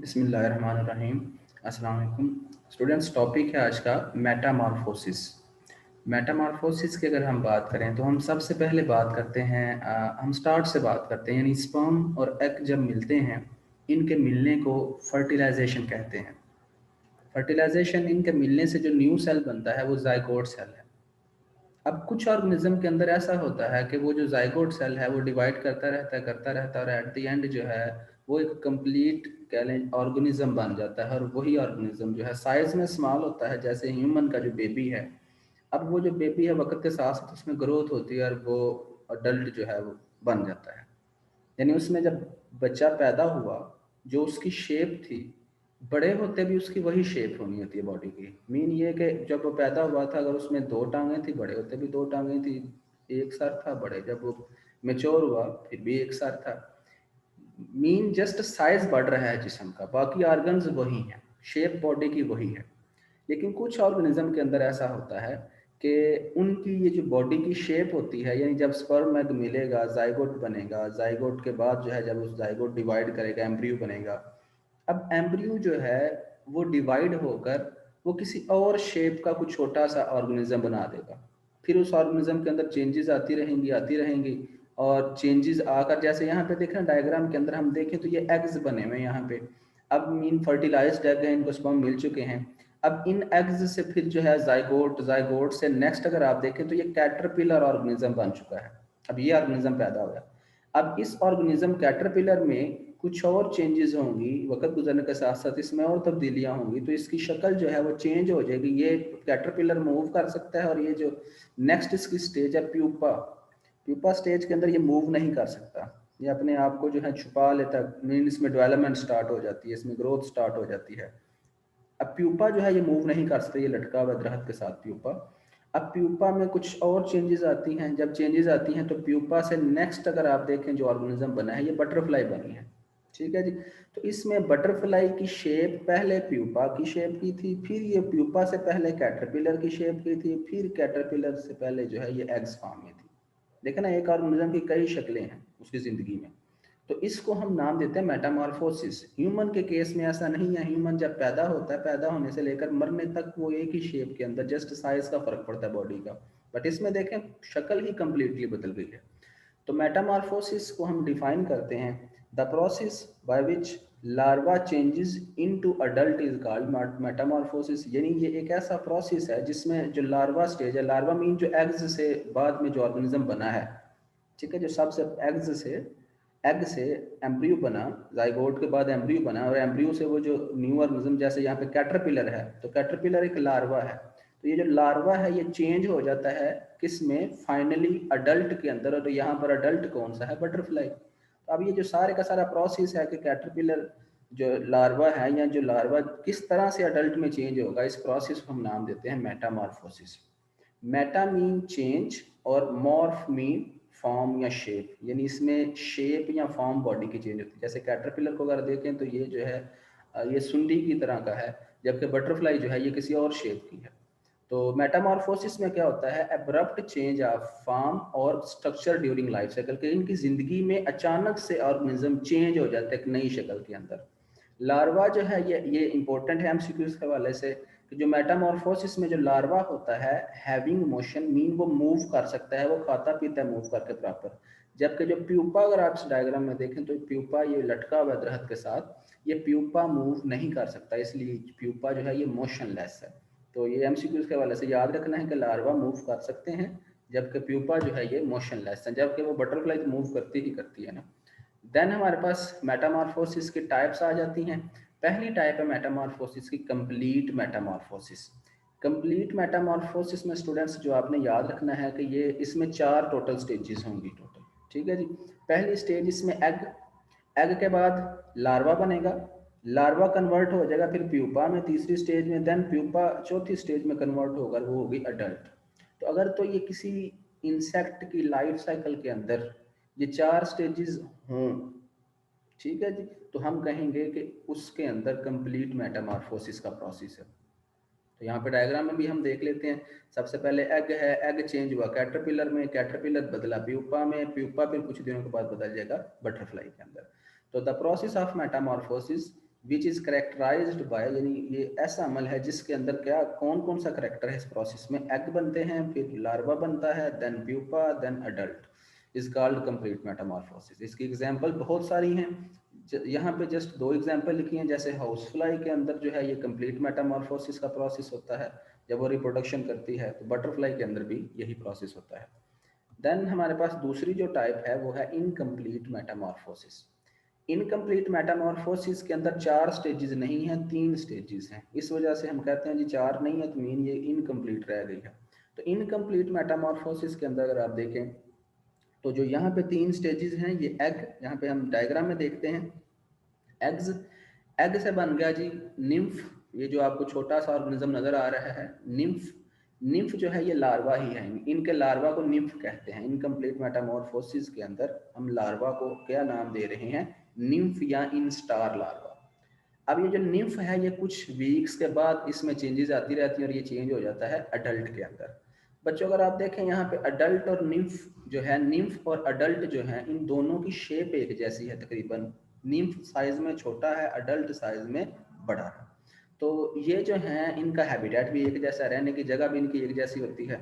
बिस्मिल्लाहिर्रहमानिर्रहीम। अस्सलाम वालेकुम स्टूडेंट्स। टॉपिक है आज का मेटामॉर्फोसिस। मेटामॉर्फोसिस की अगर हम बात करें तो हम सबसे पहले बात करते हैं, हम स्टार्ट से बात करते हैं, यानी स्पर्म और एग जब मिलते हैं इनके मिलने को फर्टिलाइजेशन कहते हैं। फर्टिलाइजेशन, इनके मिलने से जो न्यू सेल बनता है वो जाइगोट सेल है। अब कुछ ऑर्गेनिज्म के अंदर ऐसा होता है कि वो जो जाइगोट सेल है वो डिवाइड करता रहता है और एट द एंड जो है वो एक कंप्लीट कह लें ऑर्गेनिज्म बन जाता है। और वही ऑर्गेनिज्म जो है साइज में स्मॉल होता है, जैसे ह्यूमन का जो बेबी है। अब वो जो बेबी है वक्त के साथ साथ उसमें ग्रोथ होती है और वो अडल्ट जो है वो बन जाता है। यानी उसमें जब बच्चा पैदा हुआ, जो उसकी शेप थी, बड़े होते भी उसकी वही शेप होनी होती है बॉडी की। मीन ये कि जब वो पैदा हुआ था अगर उसमें दो टांगें थी, बड़े होते भी दो टांगें थी, एक साथ था। बड़े जब वो मेच्योर हुआ फिर भी एक साथ था। मीन जस्ट साइज बढ़ रहा है जिस्म का, बाकी ऑर्गन्स वही हैं, शेप बॉडी की वही है। लेकिन कुछ ऑर्गेनिज्म के अंदर ऐसा होता है कि उनकी ये जो बॉडी की शेप होती है, यानी जब स्पर्म एग मिलेगा जाइगोट बनेगा, जाइगोट के बाद जो है जब उस जाइगोट डिवाइड करेगा एम्ब्रियो बनेगा। अब एम्ब्रियो जो है वो डिवाइड होकर वो किसी और शेप का कुछ छोटा सा ऑर्गेनिज्म बना देगा। फिर उस ऑर्गेनिज्म के अंदर चेंजेस आती रहेंगी और चेंजेस आकर, जैसे यहाँ पे देखें डायग्राम के अंदर हम देखें तो ये एग्स बने हुए हैं यहाँ पे। अब मीन फर्टिलाइज्ड एग है, इनको स्पर्म मिल चुके हैं। अब इन एग्स से फिर जो है जाइगोट, जाइगोट से नेक्स्ट अगर आप देखें तो ये कैटरपिलर ऑर्गेनिज्म बन चुका है। अब ये ऑर्गेनिज्म पैदा हुआ। अब इस ऑर्गेनिज्म कैटरपिलर में कुछ और चेंजेस होंगी, वक्त गुजरने के साथ साथ इसमें और तब्दीलियां होंगी, तो इसकी शक्ल जो है वो चेंज हो जाएगी। ये कैटरपिलर मूव कर सकता है और ये जो नेक्स्ट इसकी स्टेज है प्यूपा, प्यूपा स्टेज के अंदर ये मूव नहीं कर सकता। ये अपने आप को जो है छुपा लेता है। मीन इसमें डेवलपमेंट स्टार्ट हो जाती है, इसमें ग्रोथ स्टार्ट हो जाती है। अब प्यूपा जो है ये मूव नहीं कर सकता, ये लटका हुआ दरख्त के साथ प्यूपा। अब प्यूपा में कुछ और चेंजेस आती हैं। जब चेंजेस आती हैं तो प्यूपा से नेक्स्ट अगर आप देखें जो ऑर्गेनिज्म बना है ये बटरफ्लाई बनी है। ठीक है जी। तो इसमें बटरफ्लाई की शेप पहले प्यूपा की शेप की थी, फिर ये प्यूपा से पहले कैटरपिलर की शेप की थी, फिर कैटरपिलर से पहले जो है ये एग्स फॉर्म में थी। देखा ना, एक ऑर्गेनिज्म की कई शक्लें हैं उसकी ज़िंदगी में। तो इसको हम नाम देते हैं मेटामॉर्फोसिस। ह्यूमन के केस में ऐसा नहीं है। ह्यूमन जब पैदा होता है, पैदा होने से लेकर मरने तक वो एक ही शेप के अंदर, जस्ट साइज का फर्क पड़ता है बॉडी का। बट इसमें देखें शक्ल ही कंप्लीटली बदल गई है। तो मेटामॉर्फोसिस को हम डिफाइन करते हैं, the process by which larva changes into adult is called Metamorphosis. यानी ये एक ऐसा प्रोसेस है जिसमें जो लार्वा स्टेज है, लार्वा मीन जो एग्स से बाद में जो ऑर्गेनिज्म बना है, ठीक है, जो सबसे एग से एम्ब्रियो बना, जाइगोट के बाद एम्ब्रियो बना, और एम्ब्रियो से वो जो न्यू ऑर्गेनिज्म, जैसे यहाँ पे कैटरपिलर है तो कैटरपिलर एक लार्वा है। तो ये जो लार्वा है ये चेंज हो जाता है किस में, फाइनली अडल्ट के अंदर। और यहाँ पर अडल्ट कौन सा है, बटरफ्लाई। तो अब ये जो सारे का सारा प्रोसेस है कि कैटरपिलर जो लार्वा है या जो लार्वा किस तरह से अडल्ट में चेंज होगा, इस प्रोसेस को हम नाम देते हैं मेटामॉर्फोसिस। मेटा मीन चेंज और मॉर्फ मीन फॉर्म या शेप, यानी इसमें शेप या फॉर्म बॉडी की चेंज होती है। जैसे कैटरपिलर को अगर देखें तो ये जो है ये सुंडी की तरह का है, जबकि बटरफ्लाई जो है ये किसी और शेप की है। तो मेटामॉर्फोसिस में क्या होता है, एब्रप्ट चेंज ऑफ फॉर्म और स्ट्रक्चर ड्यूरिंग लाइफ साइकिल, के इनकी जिंदगी में अचानक से ऑर्गेनिज्म चेंज हो जाता है एक नई शक्ल के अंदर। लार्वा जो है ये इंपॉर्टेंट है एमसीक्यूज के हवाले से, कि जो मेटामॉर्फोसिस में जो लार्वा होता है हैविंग मोशन, मीन वो मूव कर सकता है, वो खाता पीता है मूव करके प्रॉपर। जबकि जो प्यूपा, अगर आप इस डायग्राम में देखें तो प्यूपा ये लटका हुआ दरख्त के साथ, ये प्यूपा मूव नहीं कर सकता, इसलिए प्यूपा जो है ये मोशनलेस है। तो ये एमसीक्यूज के हवाले से याद रखना है कि लार्वा मूव कर सकते हैं, जबकि प्यूपा जो है ये मोशनलेस है, जबकि वो बटरफ्लाई तो मूव करती ही करती है ना। देन हमारे पास मेटामॉर्फोसिस की टाइप्स आ जाती हैं। पहली टाइप है मेटामॉर्फोसिस की कंप्लीट मेटामॉर्फोसिस। कंप्लीट मेटामॉर्फोसिस में स्टूडेंट्स जो आपने याद रखना है कि ये इसमें 4 टोटल स्टेजेस होंगी टोटल। ठीक है जी। पहली स्टेज इसमें एग, एग के बाद लार्वा बनेगा, लार्वा कन्वर्ट हो जाएगा फिर प्यूपा में तीसरी स्टेज में, देन प्यूपा चौथी स्टेज में कन्वर्ट होकर वो होगी अडल्ट। तो अगर तो ये किसी इंसेक्ट की लाइफ साइकिल के अंदर ये 4 स्टेजेस हों, ठीक है जी, तो हम कहेंगे कि उसके अंदर कंप्लीट मेटामॉर्फोसिस का प्रोसेस है। तो यहाँ पे डायग्राम में भी हम देख लेते हैं। सबसे पहले एग है, एग चेंज हुआ कैटरपिलर में, कैटरपिलर बदला प्यूपा में, प्यूपा फिर कुछ दिनों के बाद बदल जाएगा बटरफ्लाई के अंदर। तो the process of metamorphosis which is characterized by, यानी ये ऐसा अमल है जिसके अंदर क्या कौन कौन सा करेक्टर है इस प्रोसेस में, एग बनते हैं, फिर लार्वा बनता है, then pupa, then adult, is called complete metamorphosis. इसकी एग्जांपल बहुत सारी हैं, यहाँ पे जस्ट दो एग्जांपल लिखी हैं। जैसे हाउस फ्लाई के अंदर जो है ये कंप्लीट मेटामॉर्फोसिस का प्रोसेस होता है जब वो रिप्रोडक्शन करती है, तो बटरफ्लाई के अंदर भी यही प्रोसेस होता है। देन हमारे पास दूसरी जो टाइप है वो है इनकम्प्लीट मेटामॉर्फोसिस। इनकम्प्लीट मेटामॉर्फोसिस के अंदर 4 स्टेजेस नहीं हैं, 3 स्टेजेस हैं। इस वजह से हम कहते हैं जी 4 नहीं है तो मीन ये इनकम्प्लीट रह गई है। तो इनकम्प्लीट मेटामॉर्फोसिस के अंदर अगर आप देखें तो जो यहाँ पे 3 स्टेजेस हैं, ये एग, यहाँ पे हम डायग्राम में देखते हैं, एग्स, एग से बन गया जी निम्फ। ये जो आपको छोटा सा ऑर्गेनिज्म नजर आ रहा है निम्फ, निम्फ जो है ये लार्वा ही है, इनके लार्वा को निम्फ कहते हैं। इनकम्प्लीट मेटामॉर्फोसिस के अंदर हम लार्वा को क्या नाम दे रहे हैं, निम्फ या इंस्टार लार्वा। अब ये जो निम्फ है ये कुछ वीक्स के बाद इसमें चेंजेस आती रहती हैं और ये चेंज हो जाता है अडल्ट के अंदर। बच्चों अगर आप देखें यहाँ पे अडल्ट और निम्फ जो है, निम्फ और अडल्ट जो है इन दोनों की शेप एक जैसी है तकरीबन, निम्फ साइज में छोटा है, अडल्ट साइज में बड़ा है। तो ये जो है इनका हैबिटेट भी एक जैसा, रहने की जगह भी इनकी एक जैसी होती है।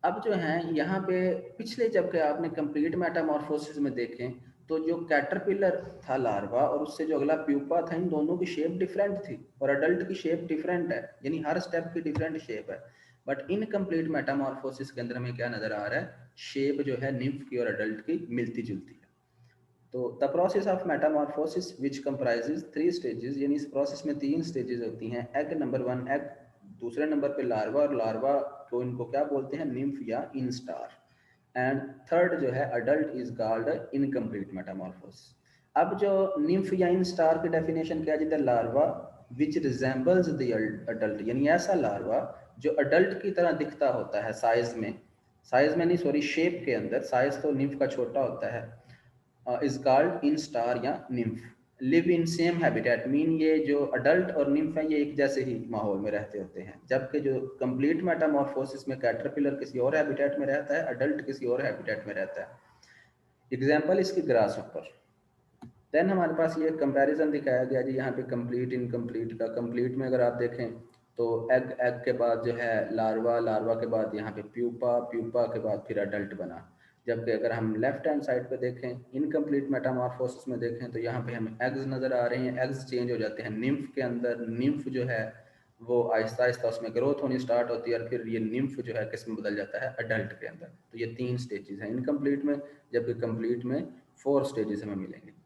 अब जो है यहाँ पे पिछले जबकि आपने कंप्लीट मेटामॉर्फोसिस में देखें तो जो कैटरपिलर था लार्वा और उससे जो अगला प्यूपा था, इन दोनों की शेप डिफरेंट थी और अडल्ट की शेप डिफरेंट है, यानी हर स्टेप की डिफरेंट शेप है। बट इनकम्प्लीट मेटामॉर्फोसिस के अंदर हमें क्या नजर आ रहा है, शेप जो है निम्फ की और अडल्ट की मिलती जुलती है। तो the process of metamorphosis which comprises 3 stages, यानी इस प्रोसेस में 3 स्टेजेस होती हैं। एग नंबर 1 एग, दूसरे नंबर पे लार्वा, और लार्वा को इनको क्या बोलते हैं, निम्फ या इंस्टार, एंड थर्ड जो है adult is called incomplete Metamorphosis. अब जो निम्फ या इंस्टार की डेफिनेशन क्या है, the larva which resembles the adult, यानी ऐसा लार्वा जो अडल्ट की तरह दिखता होता है साइज में, साइज में नहीं सॉरी शेप के अंदर, साइज तो निम्फ का छोटा होता है, इज कॉल्ड इन स्टार या nymph, live in same habitat, mean ये जो अडल्ट और निम्फ है ये एक जैसे ही माहौल में रहते होते हैं। जबकि जो कंप्लीट मेटामॉर्फोसिस में कैटरपिलर किसी और हैबिटेट में रहता है, अडल्ट किसी और हैबिटेट में रहता है। एग्जाम्पल इसकी ग्रास ऊपर। देन हमारे पास ये कंपैरिजन दिखाया गया जी यहाँ पे कंप्लीट इनकम्प्लीट का। कंप्लीट में अगर आप देखें तो एग, एग के बाद जो है लार्वा, लार्वा के बाद यहाँ पे प्यूपा, प्यूपा के बाद फिर अडल्ट बना। जबकि अगर हम लेफ्ट हैंड साइड पे देखें इनकम्प्लीट मेटामॉर्फोसिस में देखें तो यहाँ पे हमें एग्स नज़र आ रहे हैं, एग्स चेंज हो जाते हैं निम्फ के अंदर, निम्फ जो है वो आहिस्ता आहिस्ता उसमें ग्रोथ होनी स्टार्ट होती है और फिर ये निम्फ जो है किस में बदल जाता है, अडल्ट के अंदर। तो ये 3 स्टेजेस हैं इनकम्प्लीट में, जबकि कंप्लीट में 4 स्टेजेस हमें मिलेंगे।